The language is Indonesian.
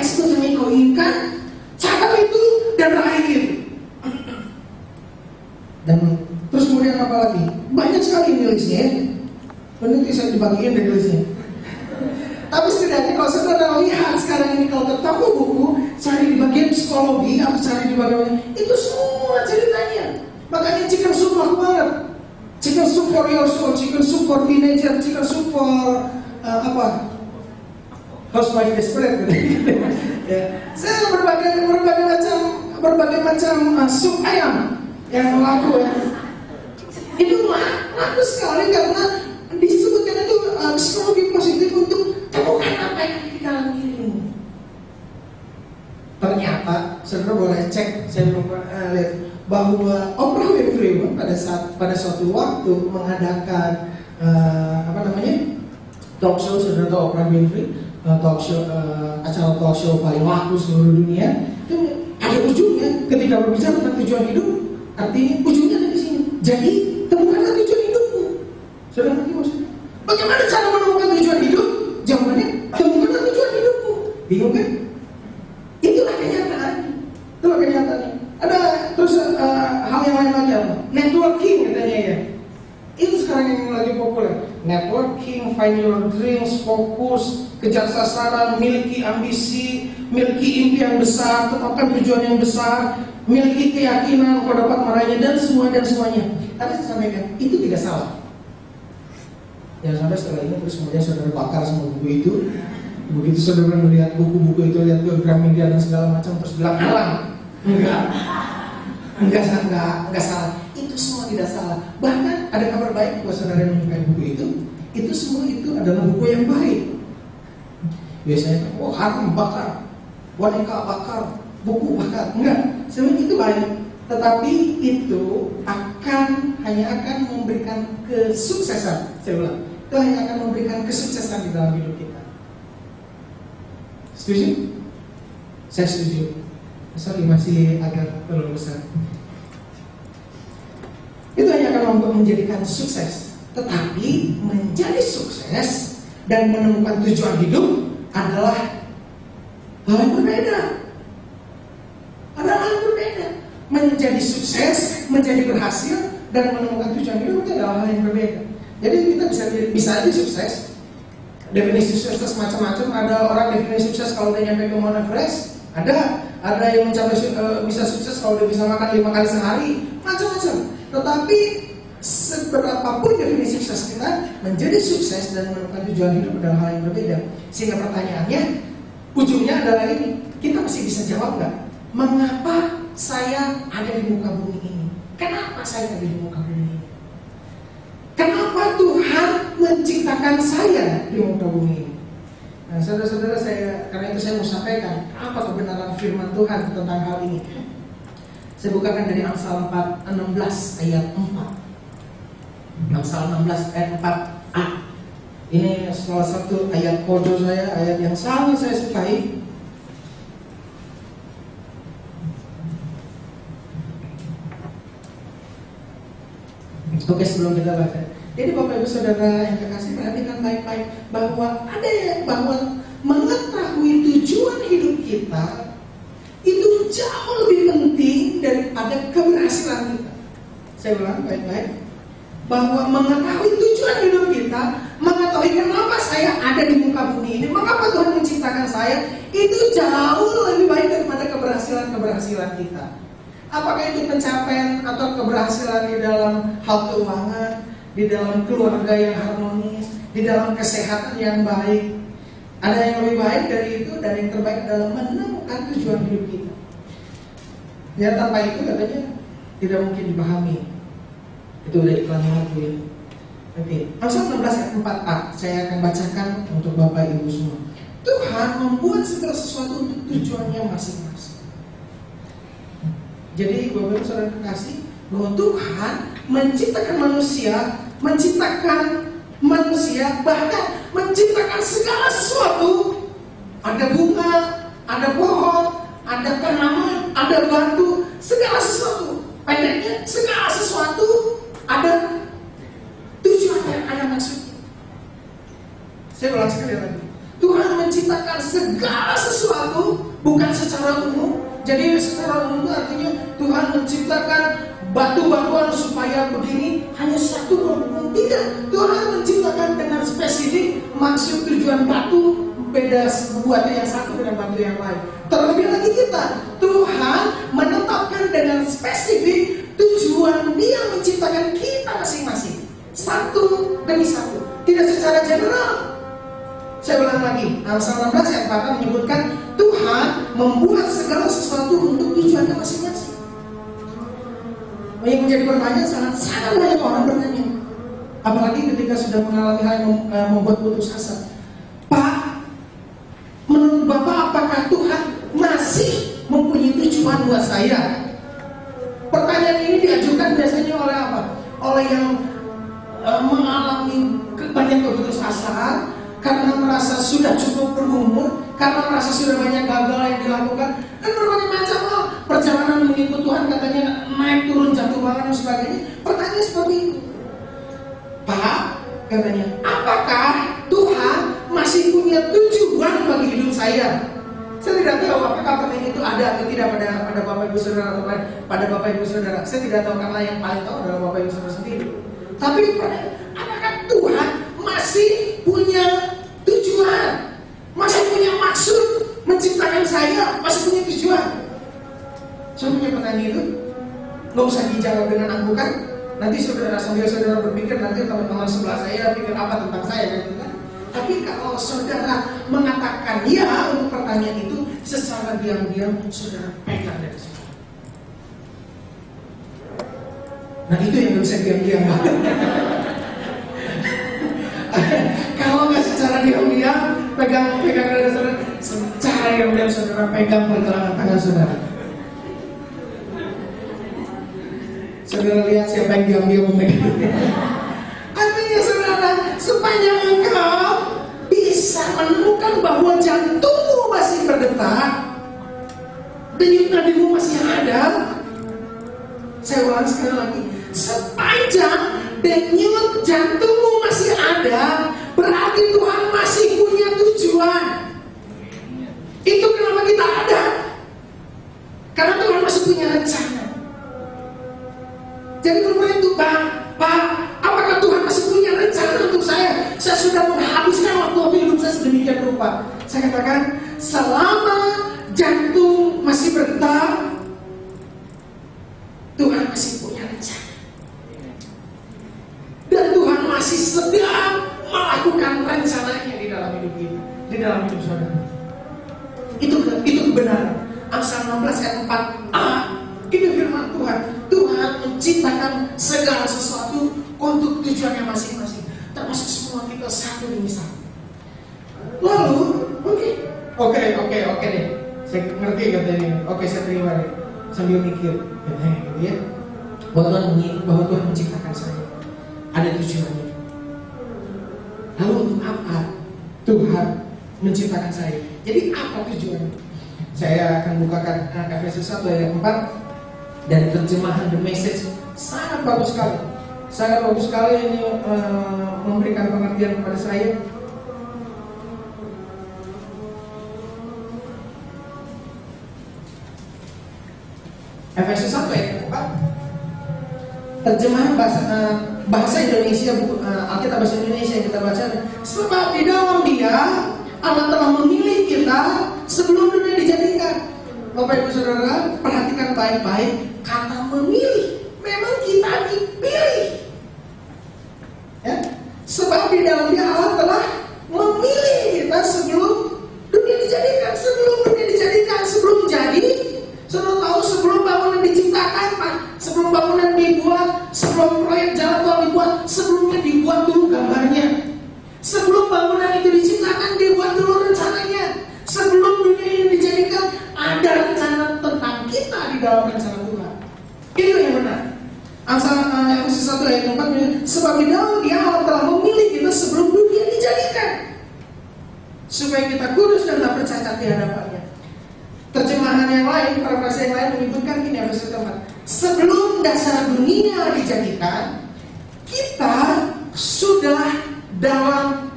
yang sebetulnya kau inginkan, catat itu dan raih itu. Dan terus kemudian apa lagi? Banyak sekali ini listnya ya. Nanti saya dibagiin dari listnya. Tapi setidaknya kalau saudara lihat sekarang ini, kalau ketemu buku, cari di bagian psikologi atau cari di bagian itu semua ceritanya. Makanya chicken soup laku banget. Chicken soup for your soul, chicken soup for teenager, chicken soup for housewife desperate. Ya. Saya berbagai macam sup ayam yang laku ya. Itu laku sekali karena disebutkan itu psikologi positif untuk temukan apa yang ada di dalam dirimu. Ternyata saudara boleh cek, saya lihat bahwa Oprah Winfrey pada suatu waktu mengadakan talk show. Saudara tahu Oprah Winfrey acara talk show paling laku seluruh dunia. Itu ada ujungnya ketika berbicara tentang tujuan hidup, artinya ujungnya ada di sini. Jadi temukanlah tujuan hidupmu. Saudara ngerti maksudnya? Bagaimana cara menemukan tujuan hidup? Jawabannya temukanlah tujuan hidupmu. Bingung kan? Itulah kenyataan. Ada terus hal yang lain lagi apa? Networking katanya ya. Itu sekarang yang lagi populer. Networking, find your dreams, fokus, kejar sasaran, miliki ambisi, miliki impian besar, tetapkan tujuan yang besar, miliki keyakinan kau dapat meraihnya dan semuanya. Tapi saya sampaikan itu tidak salah. Ya sampai setelah ini terus kemudian saudara bakar semua buku itu. Begitu saudara melihat buku-buku itu, lihat ke Gramedia dan segala macam, terus bilang haram. Enggak salah. Itu semua tidak salah. Bahkan ada kabar baik buat saudara yang menyukai buku itu. Itu semua itu adalah buku yang baik. Biasanya haram bakar, wanita bakar, buku bakar. Enggak, sebenarnya itu baik. Tetapi itu hanya akan memberikan kesuksesan. Saya ulang, itu hanya akan memberikan kesuksesan di dalam hidup kita. Setuju? Saya setuju. Sorry, masih agak terlalu besar. Itu hanya akan menjadikan sukses. Tetapi menjadi sukses dan menemukan tujuan hidup adalah hal yang berbeda. Menjadi sukses, menjadi berhasil, dan menemukan tujuan hidup itu adalah hal yang berbeda. Jadi kita bisa aja sukses. Definisi sukses macam-macam. Ada orang definisi sukses kalau dia nyampe ke Mount Everest. Ada yang mencapai bisa sukses kalau dia bisa makan 5 kali sehari. Macam-macam. Tetapi seberapapun definisi sukses kita, menjadi sukses dan menemukan tujuan hidup adalah hal yang berbeda. Sehingga pertanyaannya, ujungnya adalah ini. Kita masih bisa jawab nggak? Mengapa saya ada di muka bumi ini? Kenapa saya ada di muka bumi ini? Kenapa Tuhan menciptakan saya di muka bumi ini? Nah, saudara-saudara, karena itu saya mau sampaikan apa kebenaran firman Tuhan tentang hal ini. Saya bukakan dari Amsal 16 ayat 4. Amsal 16 ayat 4a. Ini salah satu ayat pojok saya, ayat yang sangat saya sukai. Oke, sebelum kita baca. Jadi Bapak Ibu Saudara yang kekasih, perhatikan baik-baik bahwa mengetahui tujuan hidup kita itu jauh lebih penting daripada keberhasilan kita. Saya ulang baik-baik, bahwa mengetahui tujuan hidup kita, mengetahui kenapa saya ada di muka bumi ini, mengapa Tuhan menciptakan saya, itu jauh lebih baik daripada keberhasilan kita. Apakah itu pencapaian atau keberhasilan di dalam hal keuangan, di dalam keluarga yang harmonis, di dalam kesehatan yang baik. Ada yang lebih baik dari itu, dan yang terbaik adalah menemukan tujuan hidup kita. Ya, tanpa itu katanya tidak mungkin dipahami. Itu udah iklan lagu ya. Oke, Amsal 16 ayat 4a saya akan bacakan untuk Bapak Ibu semua. Tuhan membuat segala sesuatu untuk tujuannya masing-masing. Jadi Bapak Ibu Saudara kekasih, bahwa Tuhan menciptakan manusia, bahkan menciptakan segala sesuatu. Ada bunga, ada pohon, ada tanaman, ada batu, segala sesuatu. Pendeknya, segala sesuatu ada tujuannya, ada maksudnya. Saya ulang sekali lagi. Tuhan menciptakan segala sesuatu bukan secara umum. Jadi secara umum itu artinya Tuhan menciptakan batu-batuan supaya begini, hanya satu dua. Tidak, Tuhan menciptakan dengan spesifik maksud tujuan batu beda buatnya yang satu dengan batu yang lain. Terlebih lagi kita, Tuhan menetapkan dengan spesifik tujuan Dia menciptakan kita masing-masing, satu demi satu, tidak secara general. Saya ulang lagi, Amsal 16 ayat 4 menyebutkan Tuhan membuat segala sesuatu untuk tujuannya masing-masing. Yang menjadi pertanyaan, sangat banyak orang bertanya, apalagi ketika sudah mengalami hal yang membuat putus asa. Pak, menurut Bapak apakah Tuhan masih mempunyai tujuan buat saya? Pertanyaan ini diajukan biasanya oleh apa? Oleh yang mengalami banyak keputusasaan, karena merasa sudah cukup berumur, karena merasa sudah banyak gagal yang dilakukan, dan berbagai macam hal. Perjalanan mengikut Tuhan katanya naik turun jatuh bangun dan sebagainya. Pertanyaan seperti itu. Pak, katanya, apakah Tuhan masih punya tujuan bagi hidup saya? Saya tidak tahu apakah pertanyaan itu ada atau tidak pada Bapak Ibu Saudara atau pada Bapak Ibu Saudara. Saya tidak tahu, karena yang paling tahu adalah Bapak Ibu Saudara sendiri. Tapi apakah Tuhan masih punya tujuan, masih punya maksud menciptakan saya, masih punya tujuan? Saya punya pertanyaan itu, nggak usah dijawab dengan anggukan. Nanti saudara sambil saudara berpikir, nanti teman-teman sebelah saya pikir apa tentang saya, gitu kan? Tapi kalau saudara mengatakan ya untuk pertanyaan itu, secara diam-diam saudara pegang dari situ. Nah itu yang bisa diam-diam. Kalau nggak secara diam-diam pegang dari saudara, secara diam-diam saudara pegang pergelangan tangan saudara. Saudara lihat siapa yang diam-diam memegang. Artinya saudara, supaya engkau bisa menemukan bahwa jantungmu masih berdetak, denyut nadimu masih ada. Saya ulang sekali lagi, sepanjang denyut jantungmu masih ada, berarti Tuhan masih punya tujuan. Itu kenapa kita ada, karena Tuhan masih punya rencana. Jadi bermain itu, Pak, apakah Tuhan masih punya rencana untuk saya? Saya sudah menghabiskan waktu hidup saya sedemikian rupa. Saya katakan, selama jantung masih berdetak, Tuhan masih punya rencana. Dan Tuhan masih sedang melakukan rencananya di dalam hidup kita, di dalam hidup saudara. Itu kebenaran. Amsal 16 ayat 4a, itu firman Tuhan. Tuhan menciptakan segala sesuatu untuk tujuannya masing-masing, termasuk semua kita satu demi satu. Lalu, oke deh, saya ngerti katanya. Oke, saya terima deh. Sambil mikir, gitu ya. Bahwa Tuhan menciptakan saya, ada tujuannya. Lalu untuk apa Tuhan menciptakan saya? Jadi apa tujuannya? Saya akan bukakan Efesus 1 ayat 4 dari terjemahan The Message. Sangat bagus sekali. Sangat bagus sekali ini memberikan pengertian kepada saya. Efesus 1 ayat 4. Terjemahan bahasa Indonesia, Alkitab bahasa Indonesia yang kita baca. Sebab di dalam Dia Allah telah memilih kita sebelum dunia dijadikan. Bapak Ibu Saudara, perhatikan baik-baik kata memilih. Memang kita dipilih, ya? Sebab di dalam Dia Allah telah memilih kita sebelum dunia dijadikan. Sebelum dunia dijadikan, sebelum jadi, sebelum tahu, sebelum bangunan diciptakan, Pak. Sebelum bangunan dibuat, sebelum proyek jalan tol dibuat, sebelumnya dibuat dulu gambarnya. Sebelum bangunan itu diciptakan, dibuat dulu rencananya. Sebelum dunia ini dijadikan, ada rencana tentang kita di dalam rencana Tuhan. Itu yang benar. Efesus 1 ayat 4, sebab di dalam Dia Allah telah memilih kita sebelum dunia dijadikan, supaya kita kudus dan tak bercacat di hadapannya. Terjemahan yang lain, parafrase yang lain menyebutkan ini, Efesus 4. Sebelum dasar dunia dijadikan, kita sudah dalam